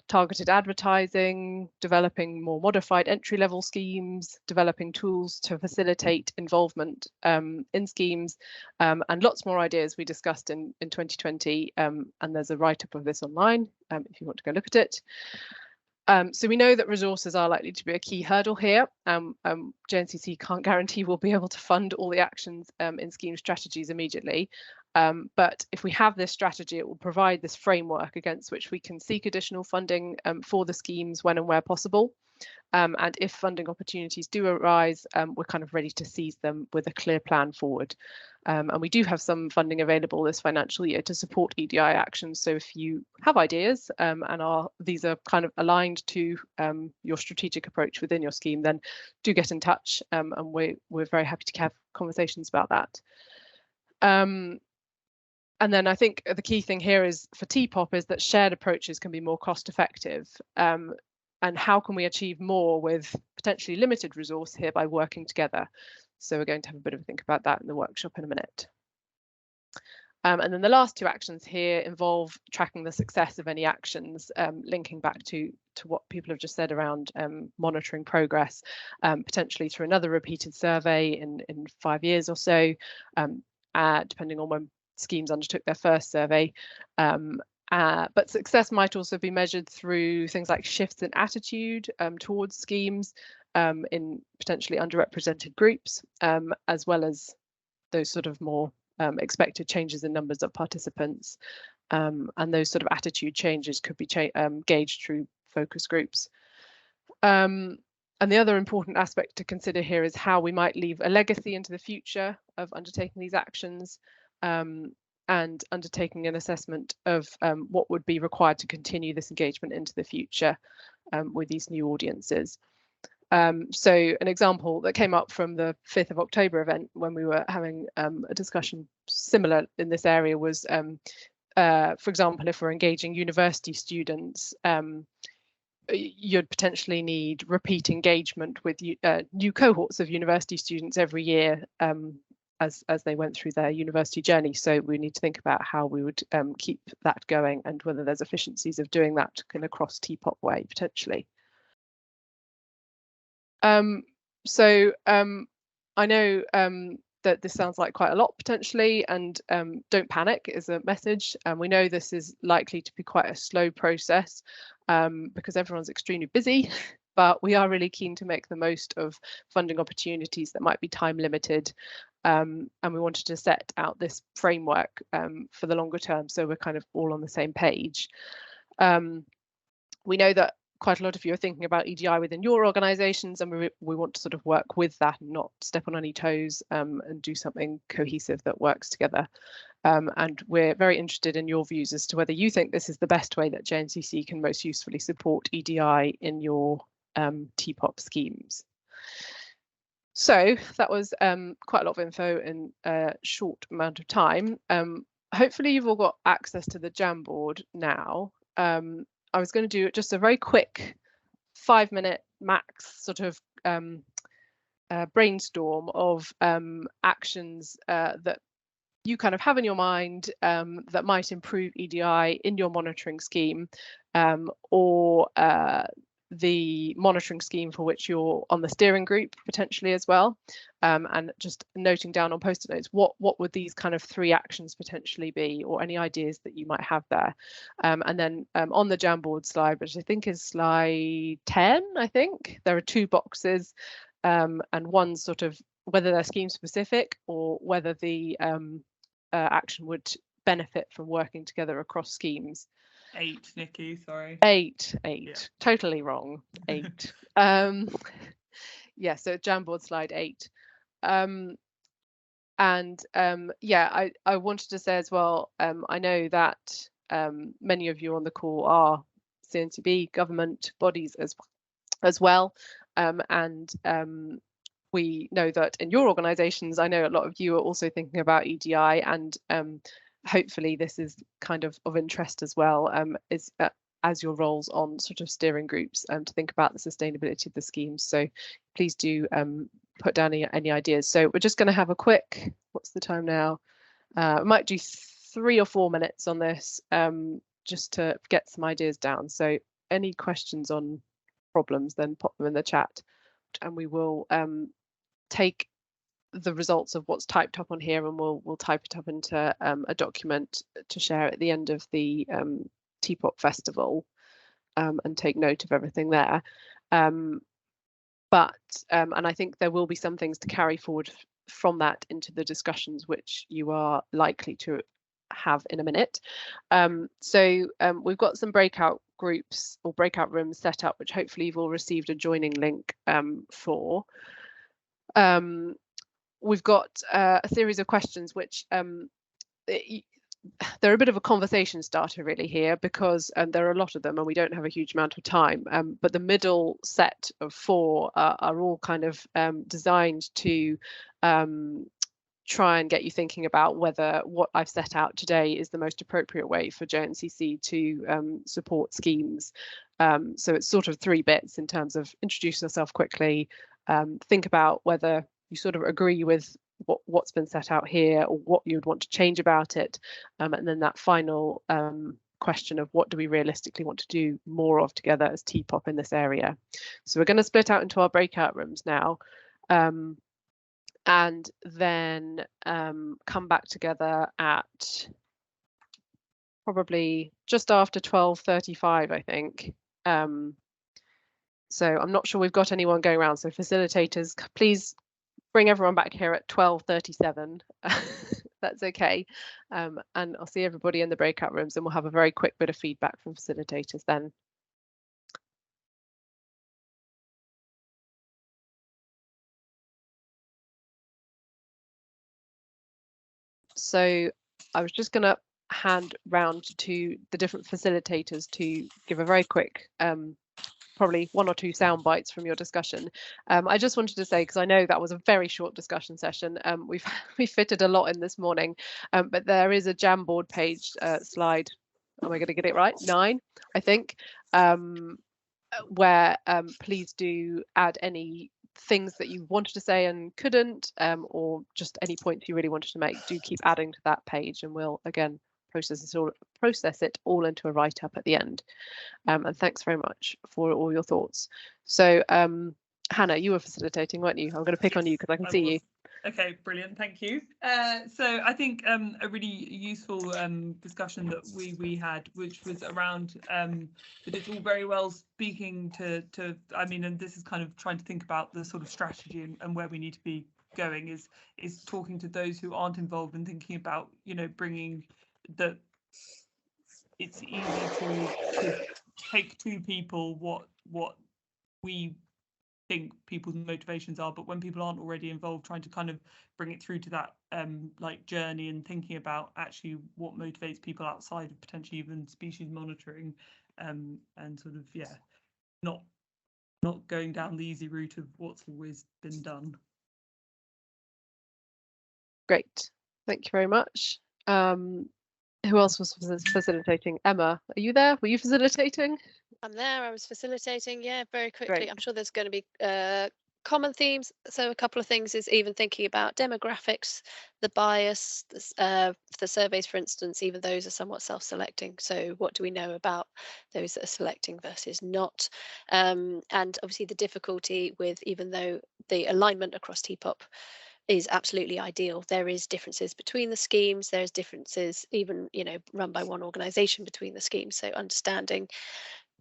Speaker 1: targeted advertising, developing more modified entry-level schemes, developing tools to facilitate involvement in schemes, and lots more ideas we discussed in 2020, and there's a write-up of this online if you want to go look at it. So we know that resources are likely to be a key hurdle here. JNCC can't guarantee we'll be able to fund all the actions in scheme strategies immediately. But if we have this strategy, it will provide this framework against which we can seek additional funding for the schemes when and where possible. And if funding opportunities do arise, we're kind of ready to seize them with a clear plan forward. And we do have some funding available this financial year to support EDI actions. So if you have ideas and these are kind of aligned to your strategic approach within your scheme, then do get in touch, and we're very happy to have conversations about that. And then I think the key thing here is for TEPoP is that shared approaches can be more cost effective. And how can we achieve more with potentially limited resource here by working together? So we're going to have a bit of a think about that in the workshop in a minute. And then the last 2 actions here involve tracking the success of any actions, linking back to what people have just said around monitoring progress, potentially through another repeated survey in 5 years or so, depending on when schemes undertook their first survey. But success might also be measured through things like shifts in attitude towards schemes in potentially underrepresented groups, as well as those sort of more expected changes in numbers of participants, and those sort of attitude changes could be gauged through focus groups. And the other important aspect to consider here is how we might leave a legacy into the future of undertaking these actions, and undertaking an assessment of what would be required to continue this engagement into the future with these new audiences. So an example that came up from the 5th of October event when we were having a discussion similar in this area was, for example, if we're engaging university students, you'd potentially need repeat engagement with new cohorts of university students every year as they went through their university journey. So we need to think about how we would keep that going and whether there's efficiencies of doing that in a cross TEPoP way potentially. I know that this sounds like quite a lot potentially, and don't panic is a message. And we know this is likely to be quite a slow process because everyone's extremely busy, but we are really keen to make the most of funding opportunities that might be time limited. And we wanted to set out this framework for the longer term, so we're kind of all on the same page. We know that quite a lot of you are thinking about EDI within your organisations, and we want to sort of work with that and not step on any toes and do something cohesive that works together. And we're very interested in your views as to whether you think this is the best way that JNCC can most usefully support EDI in your TEPoP schemes. So that was quite a lot of info in a short amount of time. Hopefully you've all got access to the Jamboard now. I was going to do just a very quick 5-minute max sort of brainstorm of actions that you kind of have in your mind that might improve EDI in your monitoring scheme, or the monitoring scheme for which you're on the steering group potentially as well, and just noting down on post-it notes what would these kind of 3 actions potentially be, or any ideas that you might have there. And then on the Jamboard slide, which I think is slide 10, I think there are 2 boxes, and one sort of whether they're scheme specific or whether the action would benefit from working together across schemes.
Speaker 3: 8, Nikki, sorry.
Speaker 1: 8,
Speaker 3: Yeah.
Speaker 1: totally wrong. 8. Yeah, so Jamboard slide 8. Yeah, I wanted to say as well, I know that many of you on the call are CNCB government bodies as well, and we know that in your organisations, I know a lot of you are also thinking about EDI, and hopefully this is kind of interest as well, as your roles on sort of steering groups, to think about the sustainability of the schemes. So please do put down any ideas. So we're just going to have a quick, what's the time now? We might do 3 or 4 minutes on this, just to get some ideas down. So any questions on problems, then pop them in the chat, and we will take the results of what's typed up on here, and we'll type it up into a document to share at the end of the TEPoP Festival, and take note of everything there. And I think there will be some things to carry forward from that into the discussions which you are likely to have in a minute. So we've got some breakout groups or breakout rooms set up, which hopefully you've all received a joining link for. We've got a series of questions which they're a bit of a conversation starter really here, because there are a lot of them and we don't have a huge amount of time, but the middle set of 4 are all kind of designed to try and get you thinking about whether what I've set out today is the most appropriate way for JNCC to support schemes. So it's sort of 3 bits in terms of introduce yourself quickly, think about whether you sort of agree with what's been set out here, or what you would want to change about it, and then that final question of what do we realistically want to do more of together as TEPoP in this area. So we're going to split out into our breakout rooms now, and then come back together at probably just after 12:35, I think. So I'm not sure we've got anyone going around, so facilitators, please bring everyone back here at 12:37. That's okay. And I'll see everybody in the breakout rooms, and we'll have a very quick bit of feedback from facilitators then. So I was just going to hand round to the different facilitators to give a very quick probably 1 or 2 sound bites from your discussion. I just wanted to say, because I know that was a very short discussion session, we've fitted a lot in this morning, but there is a Jamboard page slide, am I going to get it right? 9, I think, where please do add any things that you wanted to say and couldn't, or just any points you really wanted to make. Do keep adding to that page, and we'll again process it all into a write-up at the end. And thanks very much for all your thoughts. So Hannah, you were facilitating, weren't you? I'm going to pick on you because I can see you.
Speaker 3: Okay, brilliant, thank you. So I think a really useful discussion that we had, which was around that it's all very well speaking to I mean, and this is kind of trying to think about the sort of strategy and where we need to be going, is talking to those who aren't involved and thinking about, you know, bringing that it's easy to take to people what we think people's motivations are, but when people aren't already involved, trying to kind of bring it through to that like journey and thinking about actually what motivates people outside of potentially even species monitoring, and sort of not going down the easy route of what's always been done.
Speaker 1: Great, thank you very much. Who else was facilitating? Emma, are you there? Were you facilitating?
Speaker 6: I'm there. I was facilitating. Yeah, very quickly.
Speaker 1: Great.
Speaker 6: I'm sure there's going to be common themes. So a couple of things is even thinking about demographics, the bias, the surveys, for instance, even those are somewhat self-selecting. So what do we know about those that are selecting versus not? And obviously the difficulty with, even though the alignment across TEPoP is absolutely ideal, there is differences between the schemes. There's differences even, you know, run by one organization between the schemes. So understanding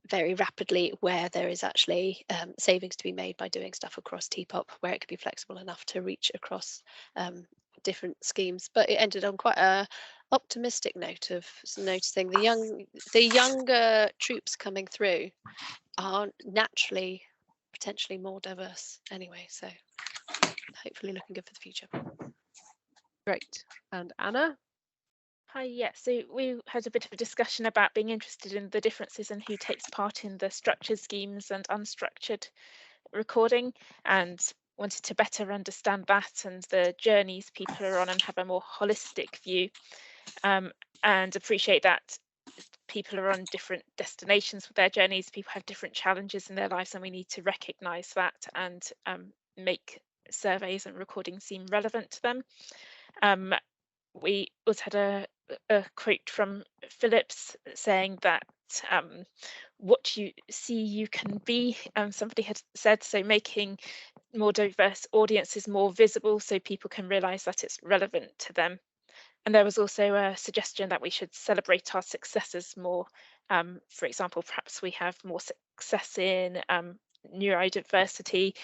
Speaker 6: very rapidly where there is actually savings to be made by doing stuff across TEPoP, where it could be flexible enough to reach across different schemes. But it ended on quite a optimistic note of noticing the younger troops coming through are naturally potentially more diverse anyway. So hopefully looking good for the future.
Speaker 1: Great. And Anna?
Speaker 7: Hi, yeah, so we had a bit of a discussion about being interested in the differences in who takes part in the structured schemes and unstructured recording, and wanted to better understand that and the journeys people are on and have a more holistic view, and appreciate that people are on different destinations with their journeys. People have different challenges in their lives, and we need to recognise that and make surveys and recordings seem relevant to them. We also had a quote from Phillips saying that what you see you can be, somebody had said, so making more diverse audiences more visible so people can realise that it's relevant to them. And there was also a suggestion that we should celebrate our successes more. For example, perhaps we have more success in neurodiversity,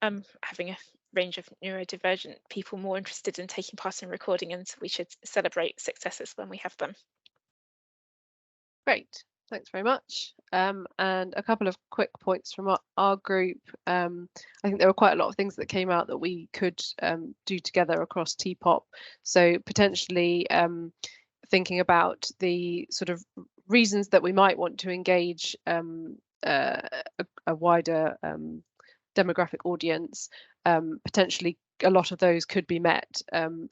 Speaker 7: having a range of neurodivergent people more interested in taking part in recording, and so we should celebrate successes when we have them.
Speaker 1: Great, thanks very much. And a couple of quick points from our group. I think there were quite a lot of things that came out that we could do together across TEPoP. So potentially thinking about the sort of reasons that we might want to engage a wider demographic audience, potentially a lot of those could be met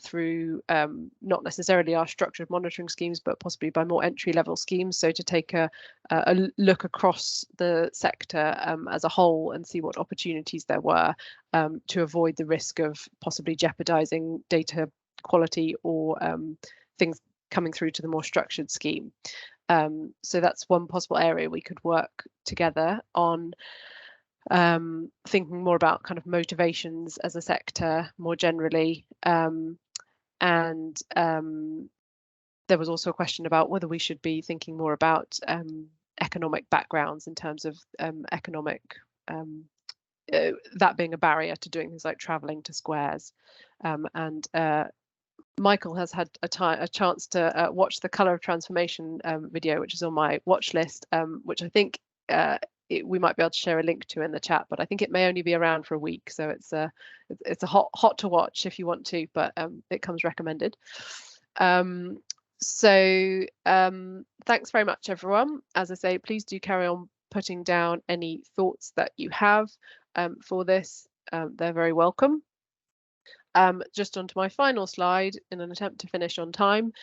Speaker 1: through not necessarily our structured monitoring schemes, but possibly by more entry-level schemes. So to take a look across the sector as a whole and see what opportunities there were to avoid the risk of possibly jeopardizing data quality or things coming through to the more structured scheme. So that's one possible area we could work together on. Thinking more about kind of motivations as a sector more generally, and there was also a question about whether we should be thinking more about economic backgrounds in terms of economic that being a barrier to doing things like travelling to squares. And Michael has had a chance to watch the Colour of Transformation video, which is on my watch list, which I think we might be able to share a link to in the chat, but I think it may only be around for a week, so it's a hot to watch if you want to, but it comes recommended. So thanks very much, everyone. As I say, please do carry on putting down any thoughts that you have for this. They're very welcome. Just onto my final slide in an attempt to finish on time.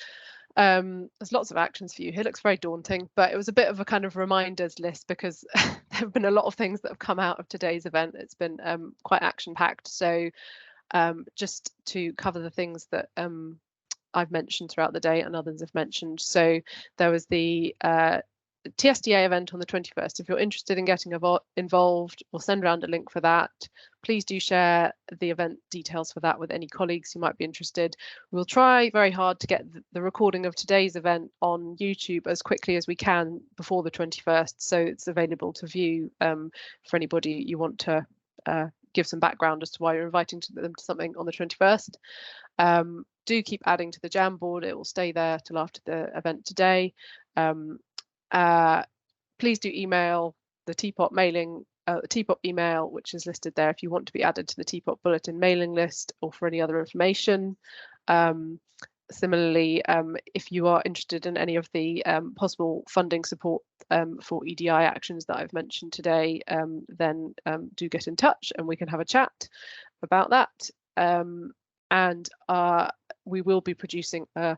Speaker 1: There's lots of actions for you. It looks very daunting, but it was a bit of a kind of reminders list because there have been a lot of things that have come out of today's event. It's been quite action-packed. So just to cover the things that I've mentioned throughout the day and others have mentioned. So there was the TSDA event on the 21st. If you're interested in getting involved, we'll send around a link for that. Please do share the event details for that with any colleagues who might be interested. We'll try very hard to get the recording of today's event on YouTube as quickly as we can before the 21st, so it's available to view for anybody you want to give some background as to why you're inviting them to something on the 21st. Do keep adding to the Jamboard. It will stay there till after the event today. Please do email the TEPoP mailing, the TEPoP email, which is listed there if you want to be added to the TEPoP bulletin mailing list or for any other information. Similarly, if you are interested in any of the possible funding support for EDI actions that I've mentioned today, then do get in touch and we can have a chat about that. And we will be producing a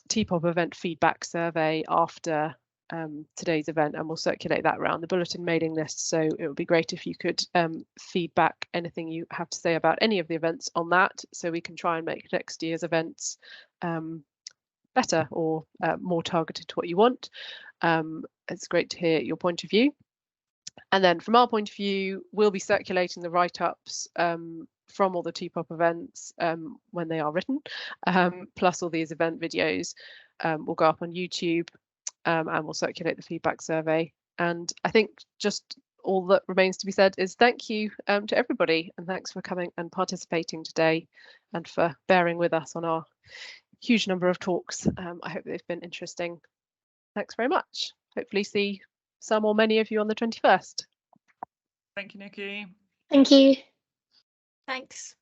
Speaker 1: TEPoP event feedback survey after today's event, and we'll circulate that around the bulletin mailing list. So it would be great if you could feedback anything you have to say about any of the events on that, so we can try and make next year's events better or more targeted to what you want. It's great to hear your point of view. And then from our point of view, we'll be circulating the write-ups from all the TEPoP events when they are written, plus all these event videos will go up on YouTube, and we'll circulate the feedback survey. And I think just all that remains to be said is thank you to everybody, and thanks for coming and participating today and for bearing with us on our huge number of talks. I hope they've been interesting. Thanks very much. Hopefully see some or many of you on the 21st.
Speaker 3: Thank you, Nikki.
Speaker 7: Thank you.
Speaker 4: Thanks.